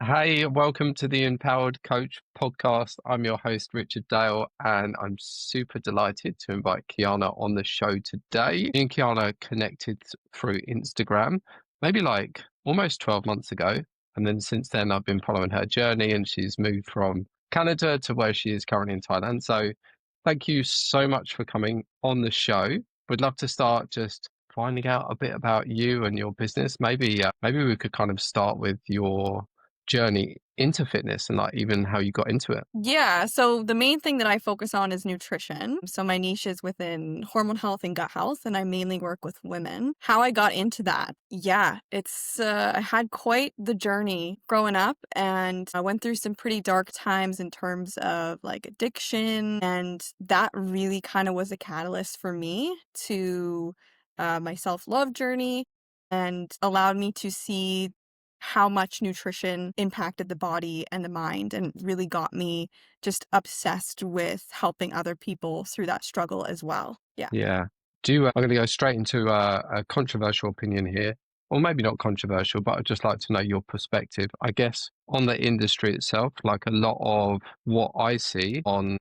Hey, welcome to the Empowered Coach podcast. I'm your host, Richard Dale, and I'm super delighted to invite Kianna on the show today. Me and Kianna connected through Instagram, maybe like almost 12 months ago. And then since then, I've been following her journey, and she's moved from Canada to where she is currently in Thailand. So thank you so much for coming on the show. We'd love to start just finding out a bit about you and your business. Maybe we could kind of start with your journey into fitness and like even how you got into it. Yeah, so the main thing that I focus on is nutrition. So my niche is within hormone health and gut health, and I mainly work with women. How I got into that, yeah, I had quite the journey growing up, and I went through some pretty dark times in terms of like addiction, and that really kind of was a catalyst for me to my self-love journey and allowed me to see how much nutrition impacted the body and the mind and really got me just obsessed with helping other people through that struggle as well. Yeah. Yeah. I'm going to go straight into a controversial opinion here, or maybe not controversial, but I'd just like to know your perspective. I guess on the industry itself, like a lot of what I see on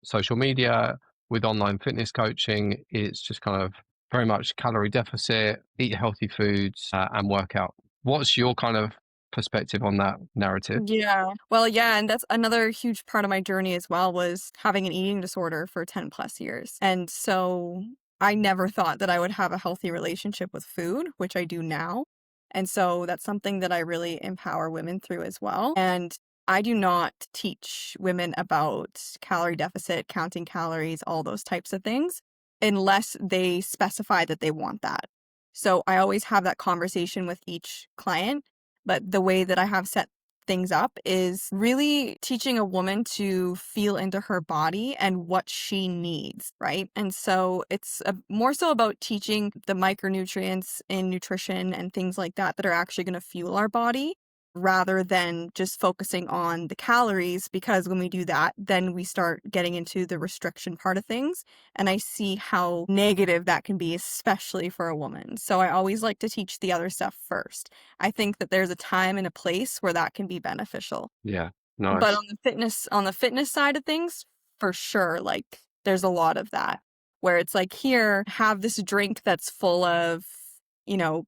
social media with online fitness coaching, it's just kind of very much calorie deficit, eat healthy foods, and work out. What's your kind of perspective on that narrative? Yeah. Well, yeah, and that's another huge part of my journey as well was having an eating disorder for 10 plus years. And so I never thought that I would have a healthy relationship with food, which I do now. And so that's something that I really empower women through as well. And I do not teach women about calorie deficit, counting calories, all those types of things, unless they specify that they want that. So I always have that conversation with each client, but the way that I have set things up is really teaching a woman to feel into her body and what she needs, right? And so it's more so about teaching the micronutrients in nutrition and things like that that are actually going to fuel our body rather than just focusing on the calories, because when we do that, then we start getting into the restriction part of things. And I see how negative that can be, especially for a woman. So I always like to teach the other stuff first. I think that there's a time and a place where that can be beneficial. Yeah, But nice. on the fitness side of things, for sure, like there's a lot of that where it's like, here, have this drink that's full of,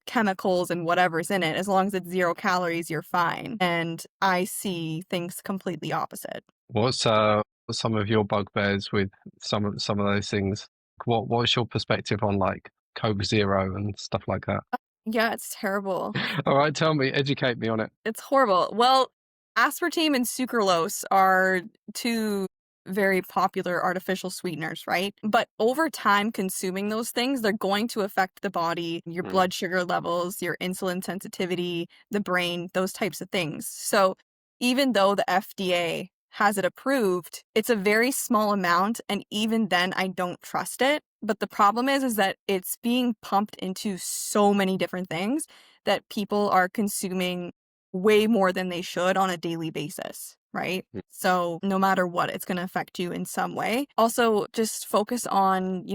chemicals and whatever's in it. As long as it's 0 calories, you're fine. And I see things completely opposite. What's some of your bugbears with some of those things? What's your perspective on like Coke Zero and stuff like that? Yeah, it's terrible. All right, tell me, educate me on it. It's horrible. Well, aspartame and sucralose are two very popular artificial sweeteners, right? But over time, consuming those things, they're going to affect the body, your Mm, blood sugar levels, your insulin sensitivity, the brain, those types of things. So even though the FDA has it approved, it's a very small amount. And even then, I don't trust it. But the problem is that it's being pumped into so many different things that people are consuming way more than they should on a daily basis, right? mm. So no matter what, it's going to affect you in some way. Also, just focus on,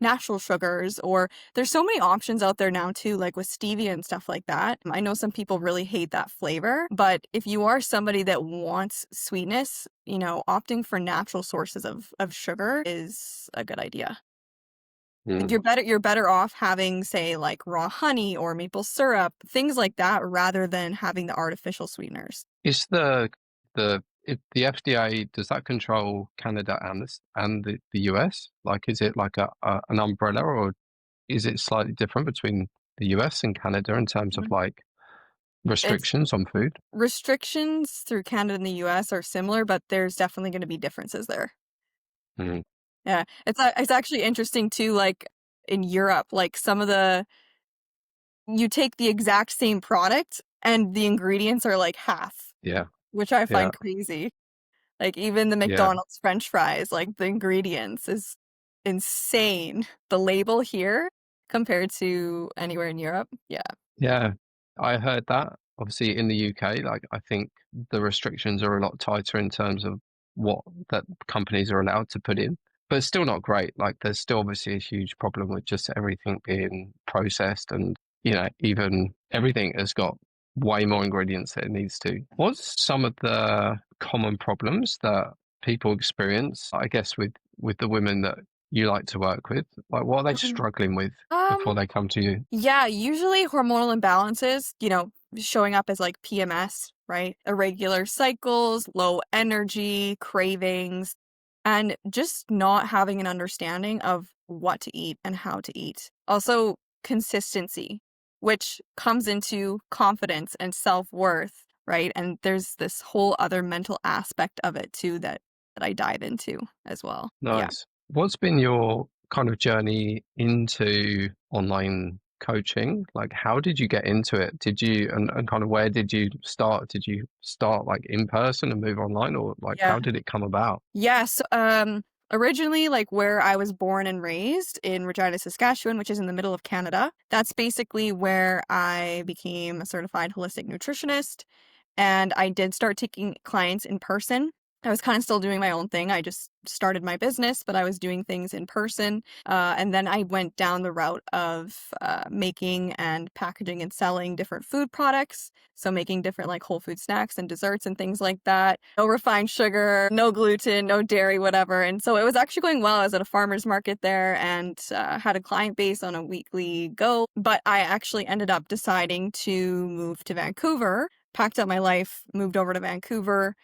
natural sugars, or there's so many options out there now too, like with stevia and stuff like that. I know some people really hate that flavor, but if you are somebody that wants sweetness, opting for natural sources of sugar is a good idea. Like, Mm. you're better off having, say, like, raw honey or maple syrup, things like that, rather than having the artificial sweeteners. Is the FDA, does that control Canada and the US? Like, is it like an umbrella, or is it slightly different between the US and Canada in terms of Mhm. like It's restrictions on food? restrictions through Canada and the US are similar, but there's definitely gonna be differences there. Mm. Yeah. It's actually interesting too, like, in Europe, like, some of the you take the exact same product and the ingredients are, like, half, Yeah, which I yeah, find crazy. Like, even the yeah. McDonald's french fries, like, the ingredients is insane. The label here compared to anywhere in Europe, yeah. Yeah, I heard that. Obviously, in the UK, like I think the restrictions are a lot tighter in terms of what that companies are allowed to put in, but it's still not great. Like there's still obviously a huge problem with just everything being processed, and even everything has got way more ingredients than it needs to. What's some of the common problems that people experience, I guess, with the women that you like to work with? Like, what are they Mhm. struggling with before Um, they come to you? yeah, usually hormonal imbalances, showing up as like PMS, right? Irregular cycles, low energy, cravings, and just not having an understanding of what to eat and how to eat. Also, consistency, which comes into confidence and self-worth, right? And there's this whole other mental aspect of it too that I dive into as well. Yeah. Nice. What's been your kind of journey into online coaching? Like, how did you get into it? Did you, and kind of where did you start? Did you start like in person and move online, or like Yeah. how did it come about? Yes, originally, like, where I was born and raised in Regina, Saskatchewan, which is in the middle of Canada, that's basically where I became a certified holistic nutritionist, and I did start taking clients in person. I was kinda still doing my own thing, I just started my business, but I was doing things in person, and then I went down the route of, making and packaging and selling different food products, so making different, like, whole food snacks and desserts and things like that. No refined sugar, no gluten, no dairy, whatever, and so it was actually going well. I was at a farmer's market there and, had a client base on a weekly go, but I actually ended up deciding to move to Vancouver, packed up my life, moved over to Vancouver,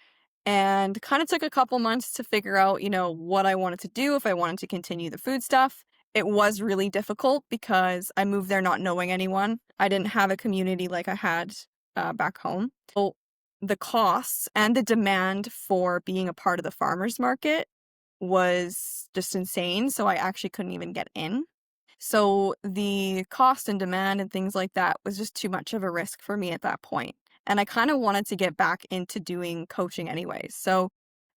and kind of took a couple months to figure out, what I wanted to do, if I wanted to continue the food stuff. It was really difficult because I moved there not knowing anyone. I didn't have a community like I had back home. So the costs and the demand for being a part of the farmers market was just insane. So I actually couldn't even get in. So the cost and demand and things like that was just too much of a risk for me at that point. And I kind of wanted to get back into doing coaching anyways. So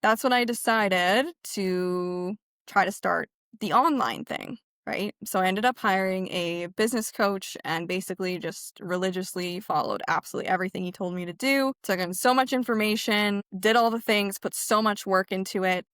that's when I decided to try to start the online thing, right? So I ended up hiring a business coach and basically just religiously followed absolutely everything he told me to do. Took in so much information, did all the things, put so much work into it.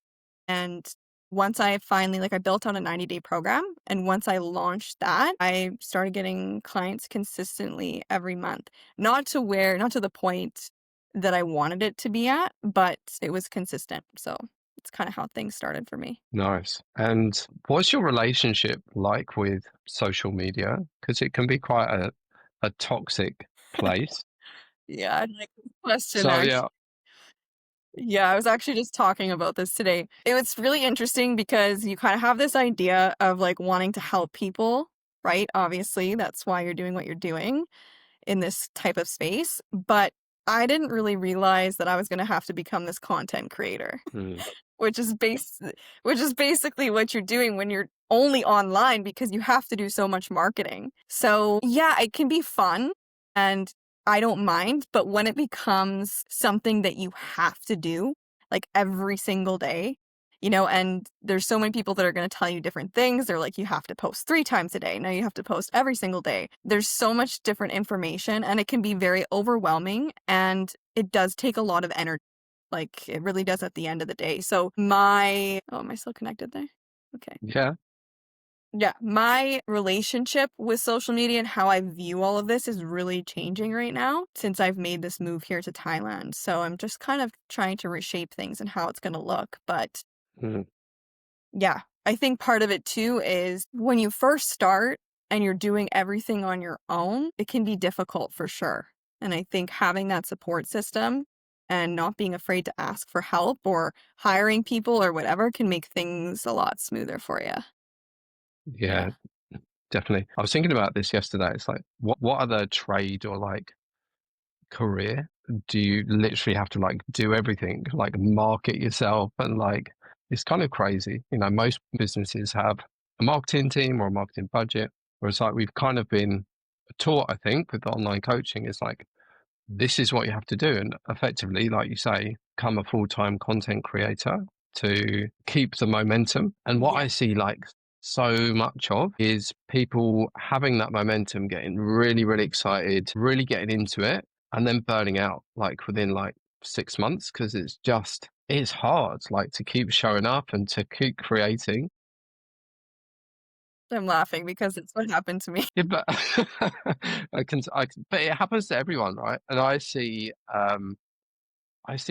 And once I finally I built out a 90-day program, and once I launched that, I started getting clients consistently every month. Not to the point that I wanted it to be at, but it was consistent. So it's kind of how things started for me. Nice. And what's your relationship like with social media? Because it can be quite a toxic place. Yeah, I like this question So actually. yeah, Yeah, I was actually just talking about this today. It was really interesting because you kind of have this idea of wanting to help people, right? Obviously, that's why you're doing what you're doing in this type of space, but I didn't really realize that I was gonna have to become this content creator, mm, which is base which is basically what you're doing when you're only online because you have to do so much marketing. So, yeah, it can be fun and I don't mind, but when it becomes something that you have to do, every single day, and there's so many people that are gonna tell you different things. They're like, "You have to post 3 times a day. Now you have to post every single day." There's so much different information, and it can be very overwhelming, and it does take a lot of energy. It really does at the end of the day. So am I still connected there? Okay. yeah, Yeah, my relationship with social media and how I view all of this is really changing right now since I've made this move here to Thailand. So I'm just kind of trying to reshape things and how it's going to look. But mm, yeah, I think part of it too is when you first start and you're doing everything on your own, it can be difficult for sure. And I think having that support system and not being afraid to ask for help or hiring people or whatever can make things a lot smoother for you. yeah, Yeah. definitely. I was thinking about this yesterday. It's like, what other trade or like career do you literally have to like do everything, like market yourself and like it's kind of crazy. You know, most businesses have a marketing team or a marketing budget, whereas like we've kind of been taught, I think, with online coaching, is like this is what you have to do. And effectively, like you say, become a full-time content creator to keep the momentum. And what Yeah. I see like so much of is people having that momentum, getting really, really excited, really getting into it, and then burning out like within like 6 months because it's hard like to keep showing up and to keep creating. I'm laughing because it's what happened to me. Yeah, but but it happens to everyone, right? And I see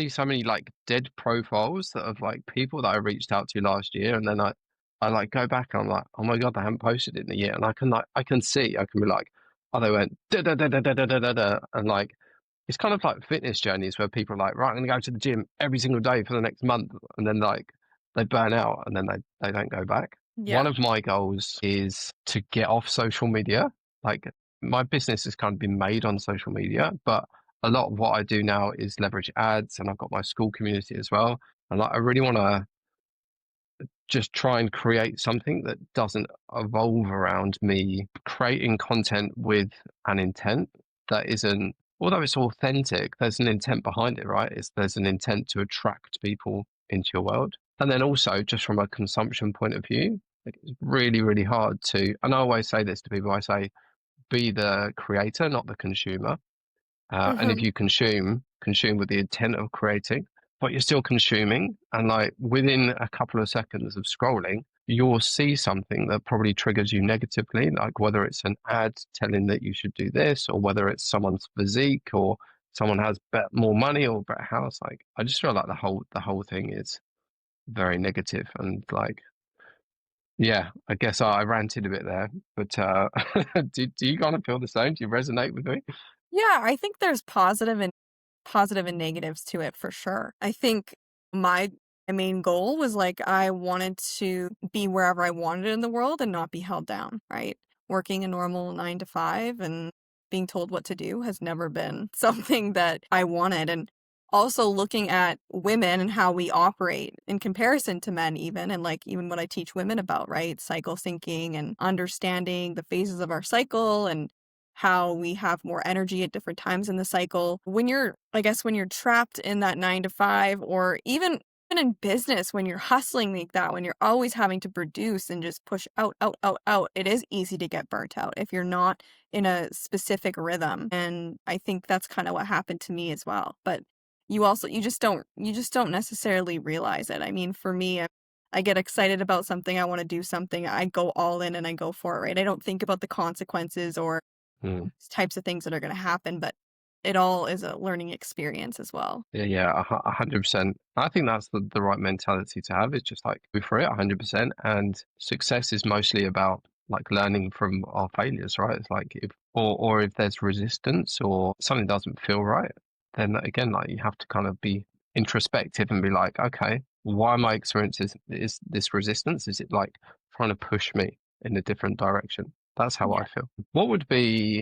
so many like dead profiles that of like people that I reached out to last year, and then I like go back and I'm like, oh my God, they haven't posted it in a year, and I can see, I can be like, oh, they went da da da da da da da da da, and like it's kind of like fitness journeys where people are like, right, I'm gonna go to the gym every single day for the next month, and then like they burn out and then they don't go back. Yeah. One of my goals is to get off social media. Like my business has kind of been made on social media, but a lot of what I do now is leverage ads, and I've got my school community as well. And like I really want to just try and create something that doesn't evolve around me creating content with an intent that isn't, although it's authentic, there's an intent behind it, right? There's an intent to attract people into your world. And then also just from a consumption point of view, like, it's really, really hard to, and I always say this to people, I say, be the creator, not the consumer. And if Hmm. you consume with the intent of creating, but you're still consuming. And like within a couple of seconds of scrolling, you'll see something that probably triggers you negatively, like whether it's an ad telling that you should do this, or whether it's someone's physique, or someone has more money or a better house. Like I just feel like the whole thing is very negative. And like, yeah, I guess I ranted a bit there, but do you kind of feel the same? Do you resonate with me? Yeah, I think there's positive and negatives to it for sure. I think my main goal was like I wanted to be wherever I wanted in the world and not be held down, right? Working a normal 9 to 5 and being told what to do has never been something that I wanted. And also looking at women and how we operate in comparison to men, even, and like even what I teach women about, right? Cycle syncing and understanding the phases of our cycle and how we have more energy at different times in the cycle. I guess, when you're trapped in that 9 to 5, or even in business, when you're hustling like that, when you're always having to produce and just push out, out, out, out, it is easy to get burnt out if you're not in a specific rhythm. And I think that's kind of what happened to me as well. But you just don't necessarily realize it. I mean, for me, I get excited about something, I want to do something, I go all in and I go for it, right? I don't think about the consequences or Hmm. types of things that are going to happen, but it all is a learning experience as well. Yeah, yeah, 100%. I think that's the right mentality to have. It's just like go for it 100%. And success is mostly about like learning from our failures, right? It's like or if there's resistance or something doesn't feel right, then again, like you have to kind of be introspective and be like, okay, why am I experiencing is this resistance? Is it like trying to push me in a different direction? That's how I Yeah. feel. What would be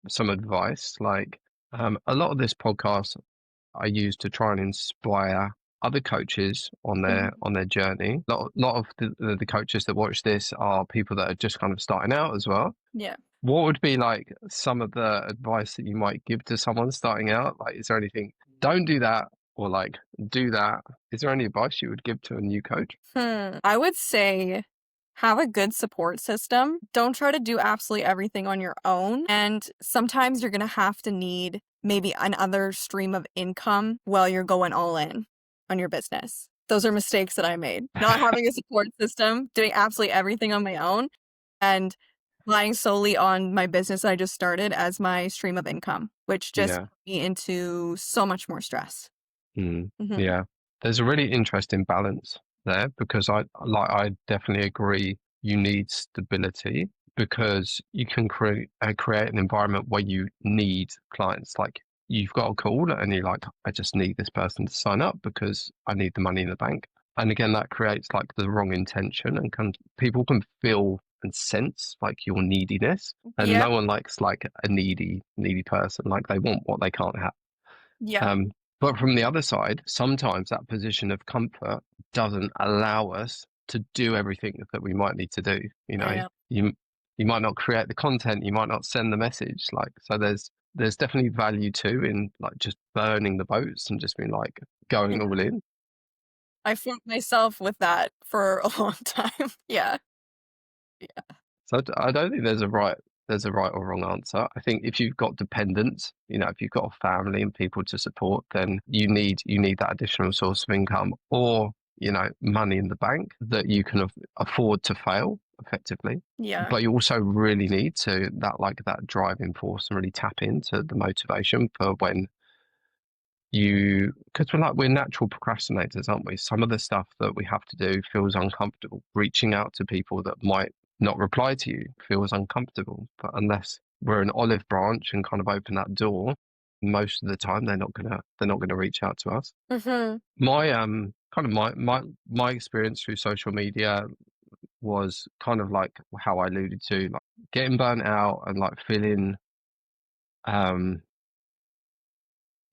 some advice? Like, a lot of this podcast I use to try and inspire other coaches Mhm. on their journey. Lot of the coaches that watch this are people that are just kind of starting out as well. Yeah. What would be like some of the advice that you might give to someone starting out? Like, is there anything, don't do that, or like do that? Is there any advice you would give to a new coach? I would say have a good support system. Don't try to do absolutely everything on your own. And sometimes you're going to have to need maybe another stream of income while you're going all in on your business. Those are mistakes that I made. Not having a support system, doing absolutely everything on my own, and relying solely on my business that I just started as my stream of income, which just Yeah. put me into so much more stress. Mm, Hmm. yeah, there's a really interesting balance there because I definitely agree you need stability because you can create an environment where you need clients. Like you've got a call and you're like, I just need this person to sign up because I need the money in the bank. And again, that creates like the wrong intention and people can feel and sense like your neediness. And Yeah. no one likes like a needy person. Like they want what they can't have. Yeah. Um, but from the other side, sometimes that position of comfort doesn't allow us to do everything that we might need to do. You I know, know. you you might not create the content, you might not send the message. Like, so there's definitely value too in like just burning the boats and just being like Yeah. going all in. I fought myself with that for a long time. Yeah. Yeah. So I don't think there's a right or wrong answer. I think if you've got dependents, you know, if you've got a family and people to support, then you need that additional source of income or, you know, money in the bank that you can afford to fail effectively. Yeah. But you also really need to that driving force and really tap into the motivation for when because we're natural procrastinators, aren't we? Some of the stuff that we have to do feels uncomfortable. Reaching out to people that might not reply to you feels uncomfortable. But unless we're an olive branch and kind of open that door, most of the time they're not gonna reach out to us. Hmm. My kind of my experience through social media was kind of like how I alluded to, like getting burnt out and like feeling um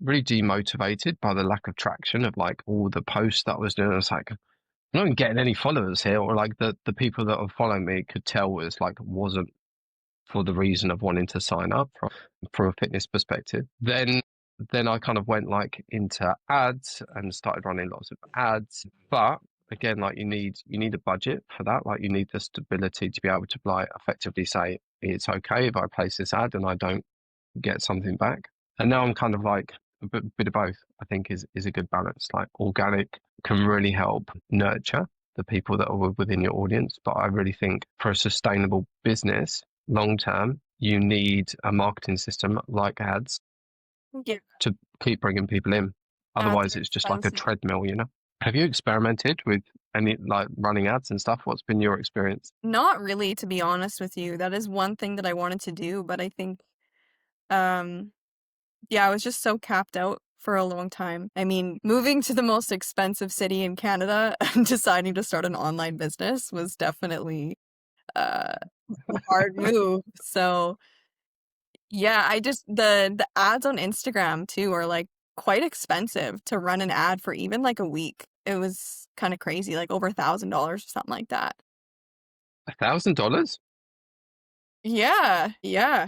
really demotivated by the lack of traction of like all the posts that I was doing. It's like I'm not even getting any followers here, or like the people that are following me could tell was like wasn't for the reason of wanting to sign up from a fitness perspective. Then I kind of went like into ads and started running lots of ads. But again, like you need a budget for that. Like you need the stability to be able to like effectively say it's okay if I place this ad and I don't get something back. And now I'm kind of like a bit of both, I think is a good balance. Like organic can really help nurture the people that are within your audience. But I really think for a sustainable business long term, you need a marketing system like ads Yeah. to keep bringing people in. Ads Otherwise, are it's just like a expensive. treadmill, you know? Have you experimented with any like running ads and stuff? What's been your experience? Not really, to be honest with you. That is one thing that I wanted to do, but I think, um, yeah, I was just so capped out for a long time. I mean, moving to the most expensive city in Canada and deciding to start an online business was definitely uh, a hard move. So, yeah, I just the ads on Instagram too are like quite expensive to run an ad for even like a week. It was kind of crazy, like over $1,000 or something like that. $1,000? Yeah, yeah,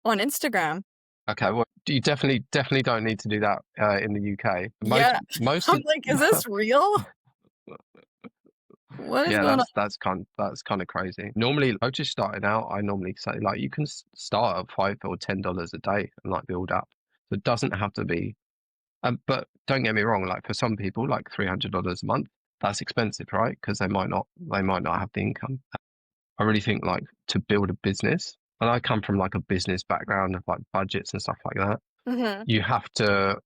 on Instagram. Okay, well, you definitely don't need to do that in the UK. Most Yeah. most I'm of like, "Is this real? What is yeah, going on?" that's kind of crazy. Normally, I just starting out. I normally say like you can start at $5 or $10 a day and like build up. So it doesn't have to be. But don't get me wrong. Like for some people, like $300 a month, that's expensive, right? Because they might not have the income. I really think like to build a business, and I come from like a business background of like budgets and stuff like that. Mhm. You have to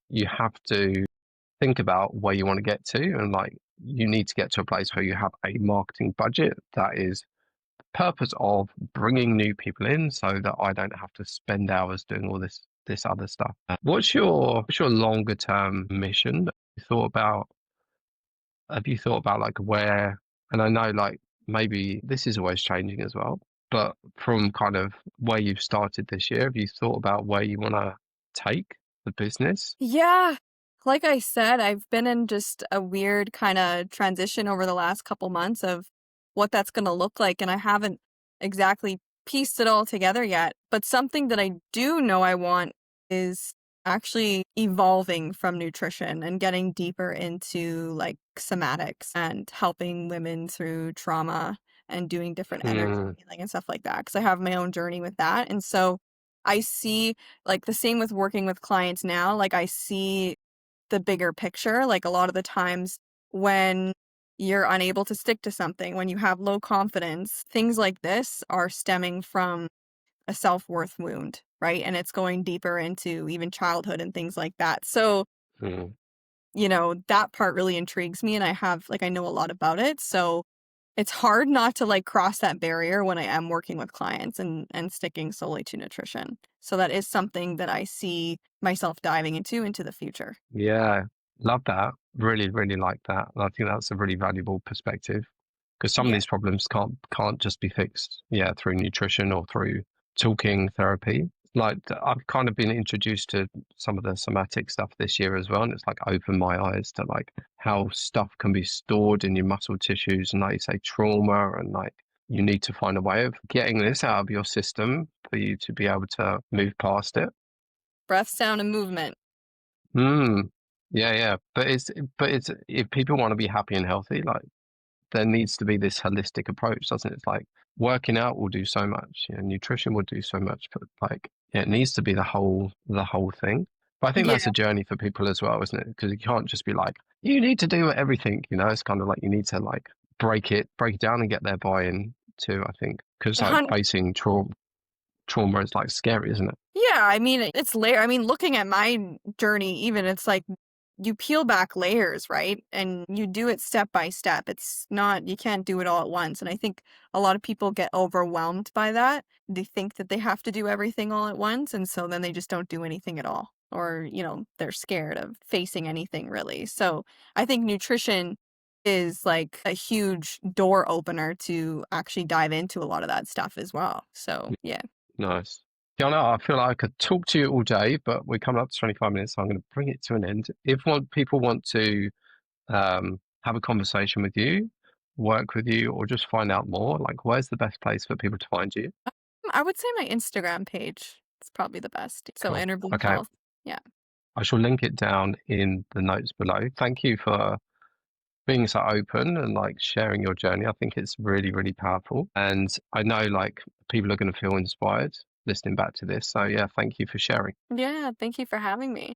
think about where you want to get to, and like you need to get to a place where you have a marketing budget that is purpose of bringing new people in so that I don't have to spend hours doing all this other stuff. What's your longer term mission? Have you thought about like where, and I know like maybe this is always changing as well, but from kind of where you've started this year, have you thought about where you want to take the business? Yeah. Like I said, I've been in just a weird kinda transition over the last couple months of what that's gonna look like, and I haven't exactly pieced it all together yet. But something that I do know I want is actually evolving from nutrition and getting deeper into, like, somatics and helping women through trauma and doing different energy Hmm. healing and stuff like that. Because I have my own journey with that, and so I see like, the same with working with clients now, like, I see the bigger picture, like, a lot of the times when you're unable to stick to something, when you have low confidence, things like this are stemming from a self-worth wound, right? And it's going deeper into even childhood and things like that. So, Hmm. that part really intrigues me, and I know a lot about it, so it's hard not to, like, cross that barrier when I am working with clients and sticking solely to nutrition. So that is something that I see myself diving into the future. Yeah, love that. Really, really like that. And I think that's a really valuable perspective because some of Yeah. these problems can't just be fixed, yeah, through nutrition or through talking therapy. Like I've kind of been introduced to some of the somatic stuff this year as well, and it's like opened my eyes to like how stuff can be stored in your muscle tissues and like you say trauma and like you need to find a way of getting this out of your system for you to be able to move past it. Breath, sound, and movement. Mm. Yeah, yeah. But it's if people want to be happy and healthy, like there needs to be this holistic approach, doesn't it? It's like working out will do so much, nutrition will do so much, but like yeah, it needs to be the whole thing. But I think Yeah. that's a journey for people as well, isn't it? Because you can't just be like, you need to do everything, It's kind of like you need to like break it down and get their buy-in too, I think, because like Hun- facing trauma is like scary, isn't it? Yeah, I mean, it's layer. I mean, looking at my journey, even it's like you peel back layers, right? And you do it step by step. It's not, you can't do it all at once. And I think a lot of people get overwhelmed by that. They think that they have to do everything all at once. And so then they just don't do anything at all. Or, they're scared of facing anything really. So I think nutrition is like a huge door opener to actually dive into a lot of that stuff as well. So yeah. Nice. Kianna, I feel like I could talk to you all day, but we're coming up to 25 minutes, so I'm going to bring it to an end. If people want to have a conversation with you, work with you, or just find out more, like where's the best place for people to find you? I would say my Instagram page is probably the best. So Cool. Inner Bloom Okay. Health. Yeah. I shall link it down in the notes below. Thank you for being so open and like sharing your journey. I think it's really, really powerful. And I know like people are going to feel inspired listening back to this. So yeah, thank you for sharing. Yeah. Thank you for having me.